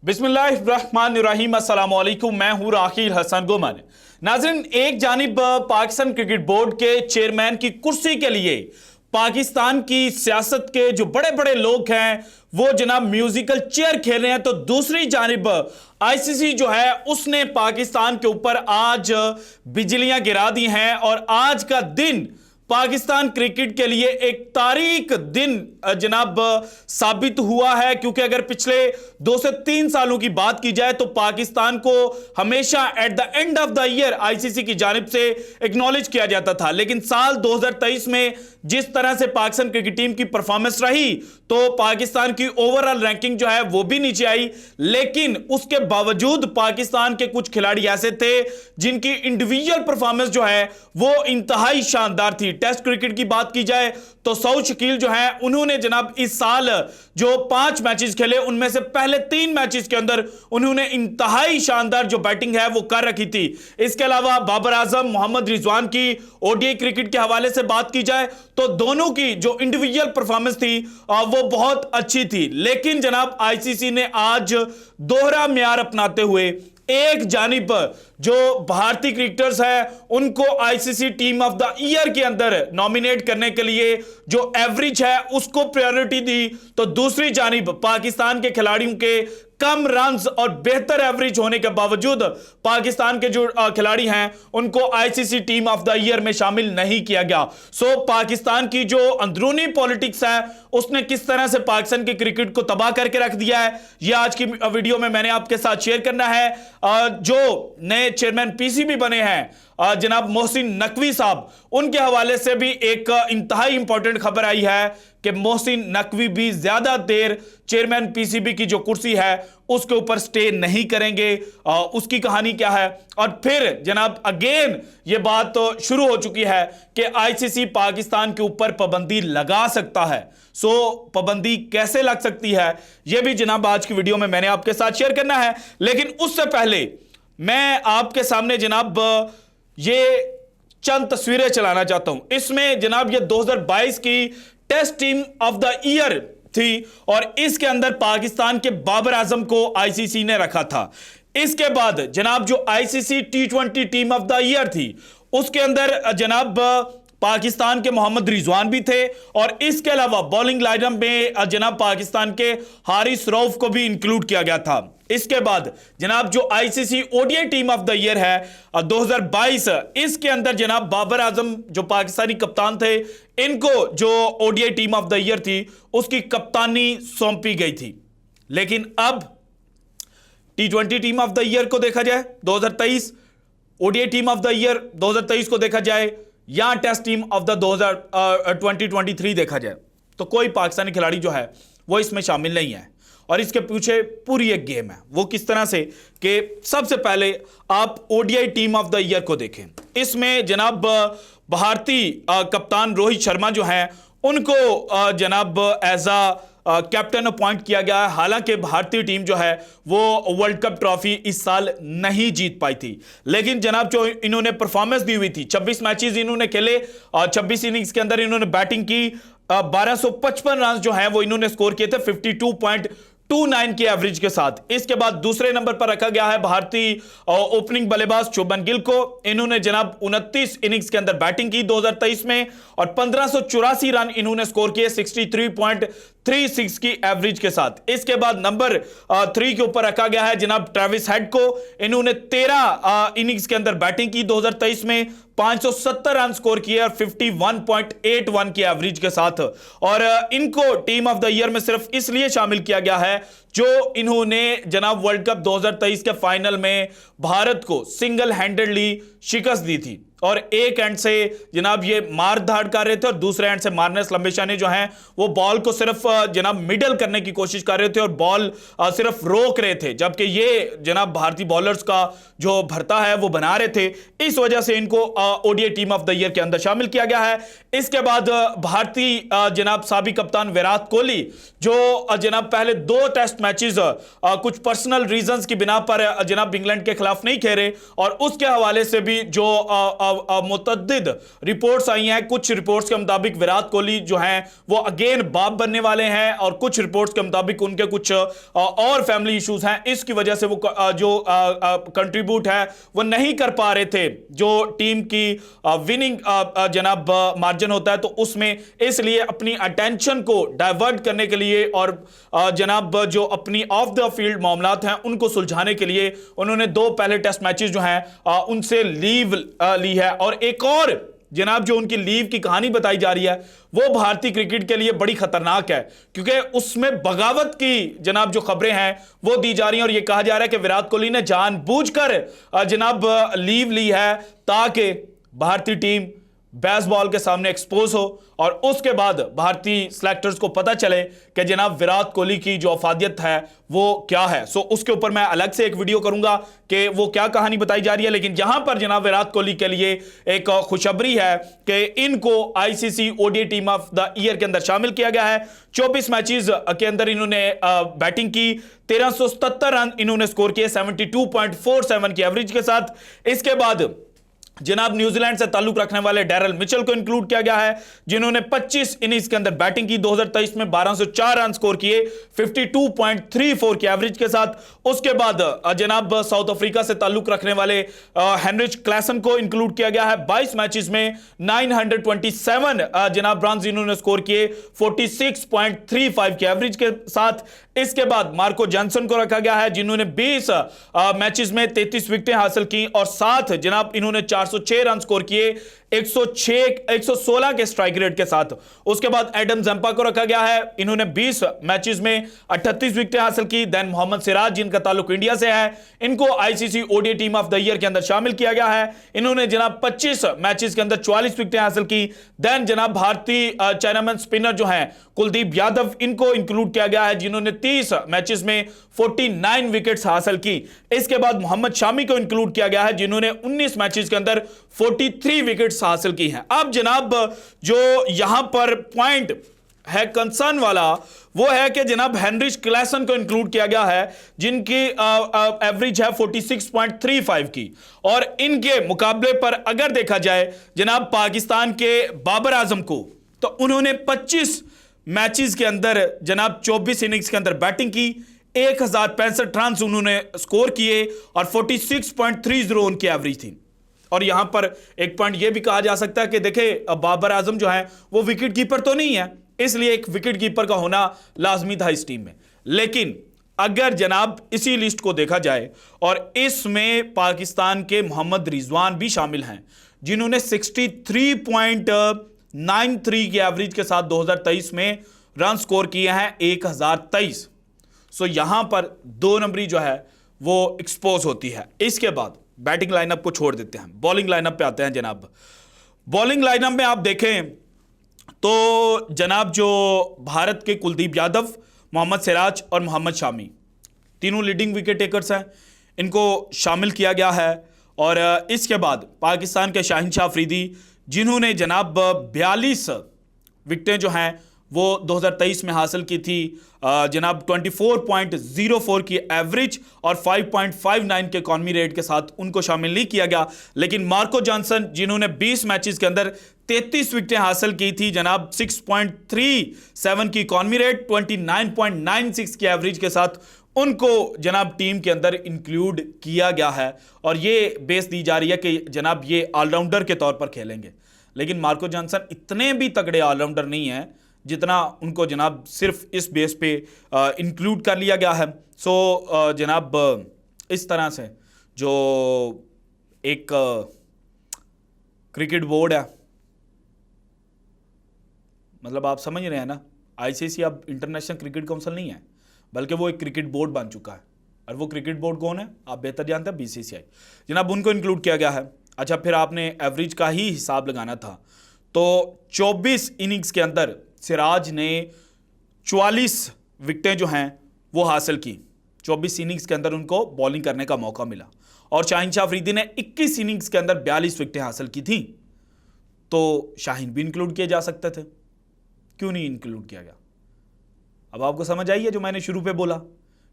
बिस्मिल्लाहिर्रहमानिर्रहीम, अस्सलाम वालेकुम। मैं हूं राखिल हसन गुमन। नाज़रीन, एक जानिब पाकिस्तान क्रिकेट बोर्ड के चेयरमैन की कुर्सी के लिए पाकिस्तान की सियासत के जो बड़े बड़े लोग हैं वो जनाब म्यूजिकल चेयर खेल रहे हैं, तो दूसरी जानिब आईसीसी जो है उसने पाकिस्तान के ऊपर आज बिजलियां गिरा दी हैं और आज का दिन पाकिस्तान क्रिकेट के लिए एक तारीख दिन जनाब साबित हुआ है। क्योंकि अगर पिछले 2 से 3 सालों की बात की जाए तो पाकिस्तान को हमेशा at the end of the year ICC की जानिब से एक्नॉलेज किया जाता था, लेकिन साल 2023 में जिस तरह से पाकिस्तान क्रिकेट टीम की परफॉर्मेंस रही तो पाकिस्तान की ओवरऑल रैंकिंग जो है वो भी नीचे आई। लेकिन उसके बावजूद पाकिस्तान के कुछ खिलाड़ी ऐसे थे जिनकी इंडिविजुअल परफॉर्मेंस जो है वो इंतहाई शानदार थी। टेस्ट क्रिकेट की बात की जाए तो सऊद शकील जो है उन्होंने जनाब इस साल जो 5 मैचेस खेले उनमें से पहले 3 मैचेस के अंदर उन्होंने इंतहाई शानदार जो बैटिंग है वो कर रखी थी। इसके अलावा बाबर आजम, मोहम्मद रिजवान की ओडीआई क्रिकेट के हवाले से बात की जाए तो दोनों की जो इंडिविजुअल परफॉर्मेंस थी वो बहुत अच्छी थी। लेकिन जनाब आईसीसी ने आज दोहरा म्यार अपनाते हुए एक जानिब जो भारतीय क्रिकेटर्स हैं उनको ICC team of the year के अंदर नॉमिनेट करने के लिए जो एवरेज है उसको प्रायोरिटी दी, तो दूसरी जानिब पाकिस्तान के खिलाड़ियों के कम रन्स और बेहतर एवरेज होने के बावजूद पाकिस्तान के जो खिलाड़ी हैं उनको ICC team of the year में शामिल नहीं किया गया। सो पाकिस्तान की जो अंदरूनी पॉलिटिक्स है उसने किस तरह से पाकिस्तान के क्रिकेट को तबाह करके रख दिया है, यह आज की वीडियो में मैंने आपके साथ शेयर करना है। जो नए चेयरमैन पीसीबी बने हैं जनाब मोहसिन नकवी साहब, उनके हवाले से भी एक इंतहाई इंपॉर्टेंट खबर आई है कि मोहसिन नकवी भी ज्यादा देर चेयरमैन पीसीबी की जो कुर्सी है उसके ऊपर स्टे नहीं करेंगे। उसकी कहानी क्या है, और फिर जनाब अगेन ये बात तो शुरू हो चुकी है कि आईसीसी पाकिस्तान के ऊपर पाबंदी लगा सकता है। सो पाबंदी कैसे लग सकती है यह भी जनाब आज की वीडियो में मैंने आपके साथ शेयर करना है। लेकिन उससे पहले मैं आपके सामने जनाब ये चंद तस्वीरें चलाना चाहता हूं। इसमें जनाब ये 2022 की test team of the year थी और इसके अंदर पाकिस्तान के बाबर आजम को आईसीसी ने रखा था। इसके बाद जनाब जो ICC T20 team of the year थी उसके अंदर जनाब पाकिस्तान के मोहम्मद रिजवान भी थे और इसके अलावा बॉलिंग लाइनअप में जनाब पाकिस्तान के हारिस रऊफ को भी इंक्लूड किया गया था। इसके बाद जनाब जो ICC ODI team of the year है 2022, इसके अंदर जनाब बाबर आजम जो पाकिस्तानी कप्तान थे इनको जो ODI team of the year थी उसकी कप्तानी सौंपी गई थी। लेकिन अब टी20 टीम ऑफ द ईयर को देखा जाए 2023, ODI team of the year 2023 को देखा जाए या टेस्ट टीम ऑफ द 2023 देखा जाए तो कोई पाकिस्तानी खिलाड़ी जो है वो इसमें शामिल नहीं है। और इसके पीछे पूरी एक गेम है। वो किस तरह से कि सबसे पहले आप ODI team of the year को देखें। इसमें जनाब भारतीय कप्तान रोहित शर्मा जो हैं उनको जनाब एज कैप्टन अपॉइंट किया गया है। हालांकि भारतीय टीम जो है वो वर्ल्ड कप ट्रॉफी इस साल नहीं जीत पाई थी, लेकिन जनाब जो इन्होंने परफॉर्मेंस दी हुई थी 26 मैचेस इन्होंने खेले और 26 इनिंग्स के अंदर इन्होंने बैटिंग की 1255 रन जो है वो इन्होंने स्कोर किए थे 52.29 की एवरेज के साथ। इसके बाद दूसरे नंबर पर रखा गया है भारतीय ओपनिंग बल्लेबाज शुभमन गिल को। इन्होंने जनाब 29 इनिंग्स के अंदर बैटिंग की 2023 में और 1584 रन इन्होंने स्कोर किए 63.36 की एवरेज के साथ। इसके बाद नंबर 3 के ऊपर रखा गया है जनाब ट्रेविस हेड को। इन्होंने 13 इनिंग्स के अंदर बैटिंग की 2023 में, 570 रन स्कोर किए और 51.81 की एवरेज के साथ। और इनको टीम ऑफ द ईयर में सिर्फ इसलिए शामिल किया गया है जो इन्होंने जनाब वर्ल्ड कप 2023 के फाइनल में भारत को सिंगल हैंडेडली शिकस्त दी थी और एक एंड से जनाब ये मार धाड़ कर रहे थे और दूसरे एंड से मार्नस लंबेशाने जो हैं वो बॉल को सिर्फ जनाब मिडल करने की कोशिश कर रहे थे और बॉल सिर्फ रोक रहे थे, जबकि ये जनाब भारतीय बॉलर्स का जो भरता है वो बना रहे थे। इस वजह से इनको ODI team of the year के अंदर शामिल किया गया है। इसके बाद भारतीय जनाब साबिक कप्तान विराट कोहली जो जनाब पहले 2 टेस्ट मैचेस कुछ पर्सनल रीजंस की बिना पर जनाब इंग्लैंड के खिलाफ नहीं खेले और उसके हवाले से भी जो मुतअद्दिद रिपोर्ट्स आई हैं। कुछ रिपोर्ट्स के मुताबिक विराट कोहली जो हैं वो अगेन बाप बनने वाले हैं, और कुछ रिपोर्ट्स के मुताबिक उनके कुछ और फैमिली इश्यूज हैं, इसकी वजह से वो जो कंट्रीब्यूट है वो नहीं कर पा रहे थे जो टीम की विनिंग जनाब मार्जिन होता है, तो उसमें इसलिए अपनी अटेंशन को डाइवर्ट करने के लिए और जनाब जो अपनी ऑफ द फील्ड मामलात हैं उनको सुलझाने के लिए उन्होंने 2 पहले टेस्ट मैचेस जो हैं उनसे लीव ली है। और एक और जनाब जो उनकी लीव की कहानी बताई जा रही है वो भारतीय क्रिकेट के लिए बड़ी खतरनाक है, क्योंकि उसमें बगावत की जनाब जो खबरें हैं वो दी जा रही हैं, और यह कहा जा रहा है कि विराट कोहली ने जानबूझकर जनाब लीव ली है ताकि भारतीय टीम बेसबॉल के सामने एक्सपोज हो और उसके बाद भारतीय सिलेक्टर्स को पता चले कि जनाब विराट कोहली की जो अफादियत है वो क्या है। सो उसके ऊपर मैं अलग से एक वीडियो करूंगा कि वो क्या कहानी बताई जा रही है। लेकिन यहां पर जनाब विराट कोहली के लिए एक खुशखबरी है कि इनको ICC ODI team of the year के अंदर शामिल किया गया है। 24 मैचेस के अंदर इन्होंने बैटिंग की, 1377 रन इन्होंने स्कोर किए 72.47 की एवरेज के साथ। इसके बाद जनाब न्यूजीलैंड से ताल्लुक रखने वाले डैरल मिचेल को इंक्लूड किया गया है, जिन्होंने 25 इनिंग्स के अंदर बैटिंग की, 2023 में 1204 रन स्कोर किए 52.34 की एवरेज के साथ। उसके बाद जनाब साउथ अफ्रीका से ताल्लुक रखने वाले हेनरिच क्लैसन को इंक्लूड किया गया है, 22 मैचेस में 927 जनाब रन इन्होंने स्कोर किए 46.35 की एवरेज के साथ। इसके बाद मार्को जॉनसन को रखा गया है, जिन्होंने 20 मैचेस में 33 विकेटें हासिल की और साथ जनाब इन्होंने 406 रन स्कोर किए 116 के स्ट्राइक रेट के साथ। उसके बाद एडम जंपा को रखा गया है, इन्होंने 20 मैचेस में 38 विकेटें हासिल की। देन मोहम्मद सिराज जिनका ताल्लुक इंडिया से है, इनको ICC ODI team of the year के अंदर शामिल किया गया है, इन्होंने जनाब 25 मैचेस के अंदर 44 विकेटें हासिल की। देन जनाब भारतीय चाइनामैन स्पिनर जो हैं कुलदीप यादव, इनको इंक्लूड किया गया है, जिन्होंने 30 मैचेस में 49 विकेट्स हासिल की। इसके बाद मोहम्मद शामी को इंक्लूड किया गया है, जिन्होंने 19 मैचेस के अंदर 43 विकेट्स हासिल की हैं। अब जनाब जो यहां पर पॉइंट है कंसर्न वाला वो है कि जनाब हेनरिच क्लैसन को इंक्लूड किया गया है, जिनकी एवरेज है 46.35 की, और इनके मुकाबले पर अगर देखा जाए जनाब पाकिस्तान के बाबर आजम को, तो उन्होंने 25 मैचेस के अंदर जनाब 24 इनिंग्स के अंदर बैटिंग की, 1065 रन उन्होंने स्कोर किए और 46.30 उनकी एवरेज थी। और यहां पर एक पॉइंट यह भी कहा जा सकता है कि देखें बाबर आजम जो है वो विकेट कीपर तो नहीं है, इसलिए एक विकेट कीपर का होना लाजमी था इस टीम में। लेकिन अगर जनाब इसी लिस्ट को देखा जाए और इसमें पाकिस्तान के मोहम्मद रिजवान भी शामिल हैं, जिन्होंने 63.93 की एवरेज के साथ 2023 में रन स्कोर किए हैं 1023। सो यहां पर 2 नंबरी जो है वो एक्सपोज होती है। इसके बाद बैटिंग लाइनअप को छोड़ देते हैं, बॉलिंग लाइनअप पे आते हैं जनाब। बॉलिंग लाइनअप में आप देखें तो जनाब जो भारत के कुलदीप यादव, मोहम्मद सिराज और मोहम्मद शामी तीनों लीडिंग विकेट टेकर्स हैं, इनको शामिल किया गया है। और इसके बाद पाकिस्तान के शाहिन अफरीदी, जिन्होंने जनाब 42 विकेटें जो हैं वो 2023 में हासिल की थी, जनाब 24.04 की एवरेज और 5.59 के इकॉनमी रेट के साथ, उनको शामिल नहीं किया गया। लेकिन मार्को जॉनसन, जिन्होंने 20 मैचेस के अंदर 33 विकेटें हासिल की थी, जनाब 6.37 की इकॉनमी रेट, 29.96 की एवरेज के साथ, उनको जनाब टीम के अंदर इंक्लूड किया गया है। और ये बेस दी जा रही है कि जनाब ये ऑलराउंडर के तौर पर खेलेंगे। लेकिन मार्को जॉनसन इतने भी तगड़े ऑलराउंडर नहीं है जितना उनको जनाब सिर्फ इस बेस पे इंक्लूड कर लिया गया है। सो जनाब इस तरह से जो एक क्रिकेट बोर्ड है, मतलब आप समझ रहे हैं ना, आईसीसी अब इंटरनेशनल क्रिकेट काउंसिल नहीं है, बल्कि वो एक क्रिकेट बोर्ड बन चुका है। और वो क्रिकेट बोर्ड कौन है आप बेहतर जानते हैं, बीसीसीआई। जनाब उनको इंक्लूड किया गया है। अच्छा, फिर आपने एवरेज का ही हिसाब लगाना था, तो 24 इनिंग्स के अंदर सिराज ने 44 विकेटें जो हैं वो हासिल की, 24 इनिंग्स के अंदर उनको बॉलिंग करने का मौका मिला। और शाहीन अफरीदी ने 21 इनिंग्स के अंदर 42 विकेटें हासिल की थी। तो शाहीन भी इंक्लूड किए जा सकते थे, क्यों नहीं इंक्लूड किया गया? अब आपको समझ आई है जो मैंने शुरू पे बोला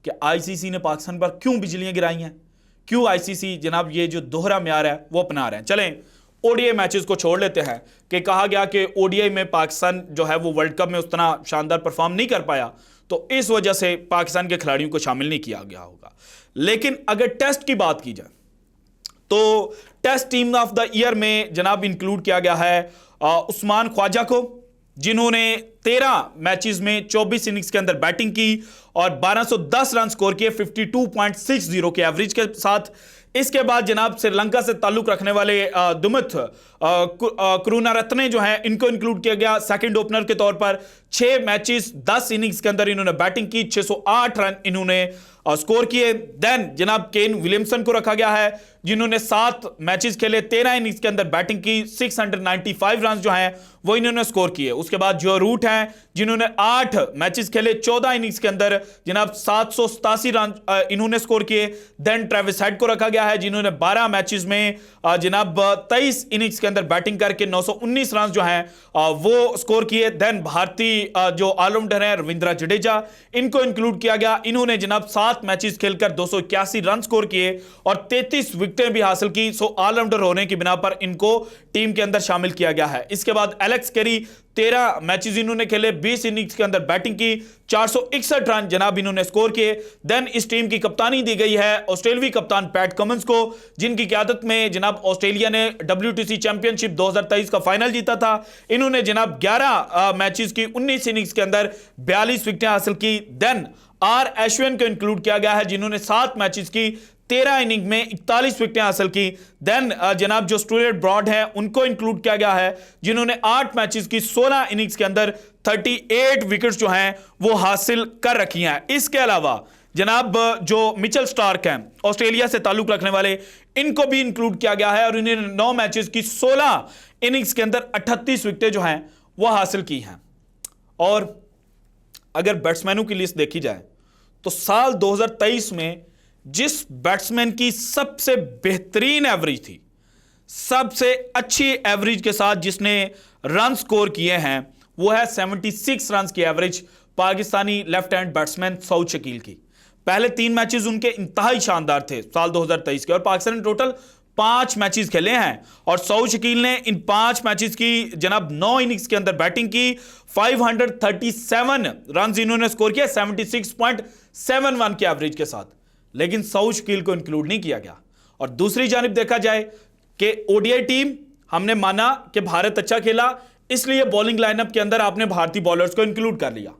कि आईसीसी ने पाकिस्तान पर क्यों बिजलियां गिराई हैं, क्यों आईसीसी जनाब ये जो दोहरा म्यार है वो अपना रहे हैं। चलें ओडीआई मैचेस को छोड़ लेते हैं कि कहा गया कि ओडीआई में पाकिस्तान जो है वो वर्ल्ड कप में उतना शानदार परफॉर्म नहीं कर पाया, तो इस वजह से पाकिस्तान के खिलाड़ियों को शामिल नहीं किया गया होगा। लेकिन अगर टेस्ट की बात की जाए तो test team of the year में जनाब इंक्लूड किया गया है उस्मान ख्वाजा को, जिन्होंने 13 मैचेस में 24 इनिंग्स के अंदर बैटिंग की और 1210 रन स्कोर किए 52.60 के एवरेज के साथ। इसके बाद जनाब श्रीलंका से ताल्लुक रखने वाले दुमित करुणारत्ने जो हैं, इनको इंक्लूड किया गया सेकंड ओपनर के तौर पर। 6 मैचेस 10 इनिंग्स के अंदर इन्होंने बैटिंग की, 608 रन इन्होंने स्कोर किए। देन जनाब केन विलियमसन को रखा गया है, जिन्होंने 7 मैचेस खेले, 13 इनिंग्स के अंदर बैटिंग की, 695 रन जो हैं वो इन्होंने स्कोर किए। उसके बाद जो रूट हैं, जिन्होंने 8 मैचेस खेले, 14 इनिंग्स के अंदर जनाब 787 रन इन्होंने स्कोर किए। देन ट्रेविस हेड को रखा गया है, जिन्होंने 12 मैचेस में जनाब 23 इनिंग्स के अंदर बैटिंग करके 919 रन जो हैं वो स्कोर किए। देन भारतीय जो ऑलराउंडर हैं रविंद्र जडेजा, इनको इंक्लूड किया गया। इन्होंने जनाब 7 मैचेस खेलकर 281 रन स्कोर किए और 33 विकेटें भी हासिल की। सो ऑलराउंडर होने की बिना पर इनको टीम के अंदर शामिल किया गया है। इसके बाद एलेक्स कैरी 13 मैचेस इन्होंने खेले, 20 इनिंग्स के अंदर बैटिंग की, 461 रन जनाब इन्होंने स्कोर किए। देन इस टीम की कप्तानी दी गई है ऑस्ट्रेलियाई कप्तान पैट कमिंस को, जिनकी क़यादत में जनाब ऑस्ट्रेलिया ने WTC चैंपियनशिप 2023 का फाइनल जीता था। इन्होंने जनाब 11 मैचेस की 19 इनिंग्स के अंदर 42 विकेटें हासिल की। देन आर अश्विन को इंक्लूड किया गया है, जिन्होंने 7 मैचेस की 13 इनिंग में 41 विकेटें हासिल की। देन जनाब जो स्टुअर्ट ब्रॉड है उनको इंक्लूड किया गया है, जिन्होंने 8 मैचेस की 16 इनिंग्स के अंदर 38 विकेट्स जो हैं वो हासिल कर रखी हैं। इसके अलावा जनाब जो मिचेल स्टार्क हैं ऑस्ट्रेलिया से ताल्लुक रखने वाले, इनको भी इंक्लूड किया गया है और इन्होंने 9 मैचेस की 16 इनिंग्स के अंदर 38 विकेटें जो हैं वो हासिल की हैं। और अगर बैट्समैनों की लिस्ट देखी जाए तो साल 2023 में जिस बैट्समैन की सबसे बेहतरीन एवरेज थी, सबसे अच्छी एवरेज के साथ जिसने रन स्कोर किए हैं, वो है 76 रन की average Pakistani left hand batsman Saud Shakeel की। पहले 3 मैचेस उनके इंतहाई शानदार थे साल 2023 के, और पाकिस्तान ने टोटल 5 मैचेस खेले हैं और सऊद शकील ने इन 5 मैचेस की जनाब 9 इनिंग्स के अंदर बैटिंग की, 537 रन इन्होंने स्कोर किया 76.71 के एवरेज के साथ। लेकिन सऊद शकील को इंक्लूड नहीं किया गया। और दूसरी जानिब देखा जाए कि ओडीआई टीम, हमने माना कि भारत अच्छा खेला, इसलिए बॉलिंग लाइनअप के अंदर आपने भारतीय बॉलर्स को इंक्लूड कर लिया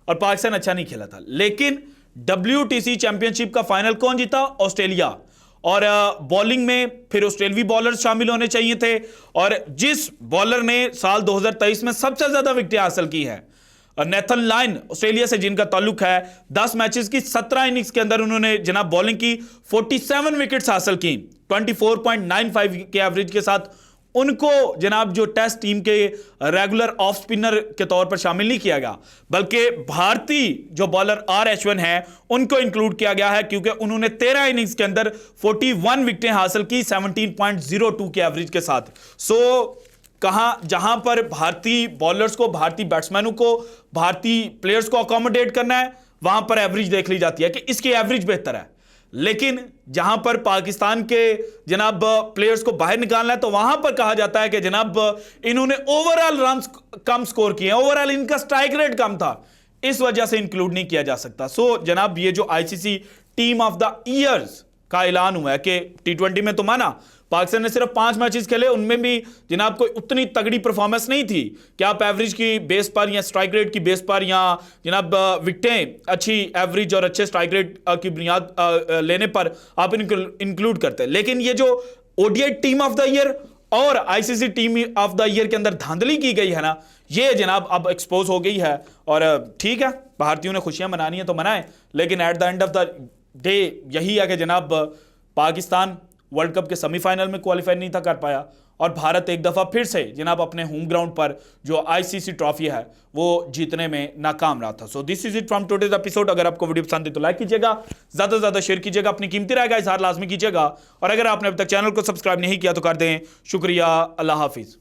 और पाकिस्तान अच्छा नहीं खेला था। लेकिन WTC चैंपियनशिप का फाइनल कौन जीता? ऑस्ट्रेलिया। और बॉलिंग में फिर ऑस्ट्रेलियाई बॉलर्स शामिल होने चाहिए थे, और जिस बॉलर ने साल 2023 में सबसे ज्यादा विकेटें हासिल की है, नेथन लाइन ऑस्ट्रेलिया से जिनका ताल्लुक है, 10 मैचेस की 17 इनिंग्स के अंदर उन्होंने जनाब बॉलिंग की, 47 विकेट्स हासिल की 24.95 के एवरेज के साथ। उनको जनाब जो टेस्ट टीम के रेगुलर ऑफ स्पिनर के तौर पर शामिल नहीं किया गया, बल्कि भारतीय जो बॉलर आर अश्विन है उनको इंक्लूड किया गया है, क्योंकि उन्होंने 13 इनिंग्स के अंदर 41 विकेटें हासिल की 17.02 के एवरेज के साथ। सो जहां पर भारतीय बॉलर्स को, भारतीय बैट्समैनों को, भारतीय प्लेयर्स को अकोमोडेट करना है, वहां पर एवरेज देख ली जाती है कि इसकी एवरेज बेहतर है। लेकिन जहां पर पाकिस्तान के जनाब प्लेयर्स को बाहर निकालना है, तो वहां पर कहा जाता है कि जनाब इन्होंने ओवरऑल रन कम स्कोर किए, ओवरऑल इनका स्ट्राइक रेट कम था, इस वजह से इंक्लूड नहीं किया जा सकता। सो जनाब ये जो ICC team of the years का ऐलान हुआ है कि T20 में तो माना पाकिस्तान ने सिर्फ 5 मैचेस खेले, उनमें भी जनाब कोई उतनी तगड़ी परफॉर्मेंस नहीं थी कि आप एवरेज की बेस पर या स्ट्राइक रेट की बेस पर या जनाब विकेटें अच्छी एवरेज और अच्छे स्ट्राइक रेट की बुनियाद लेने पर आप इनको इंक्लूड करते हैं। लेकिन ये जो ODI team of the year और ICC team of the year के अंदर धांधली की गई है ना, ये जनाब अब एक्सपोज हो गई है। और ठीक है, भारतीयों ने खुशियां मनानी है तो मनाएं, लेकिन at the end of the day यही है कि जनाब पाकिस्तान वर्ल्ड कप के सेमीफाइनल में क्वालिफाई नहीं था कर पाया, और भारत एक दफा फिर से जनाब अपने होम ग्राउंड पर जो ICC ट्रॉफी है वो जीतने में नाकाम रहा था। So this is it from today's episode. अगर आपको वीडियो पसंद है तो लाइक कीजिएगा, ज्यादा से ज्यादा शेयर कीजिएगा, अपनी कीमती राय का इजहार लाजमी कीजिएगा, और अगर आपने अब तक चैनल को सब्सक्राइब नहीं किया तो कर दें। शुक्रिया, अल्लाह हाफिज।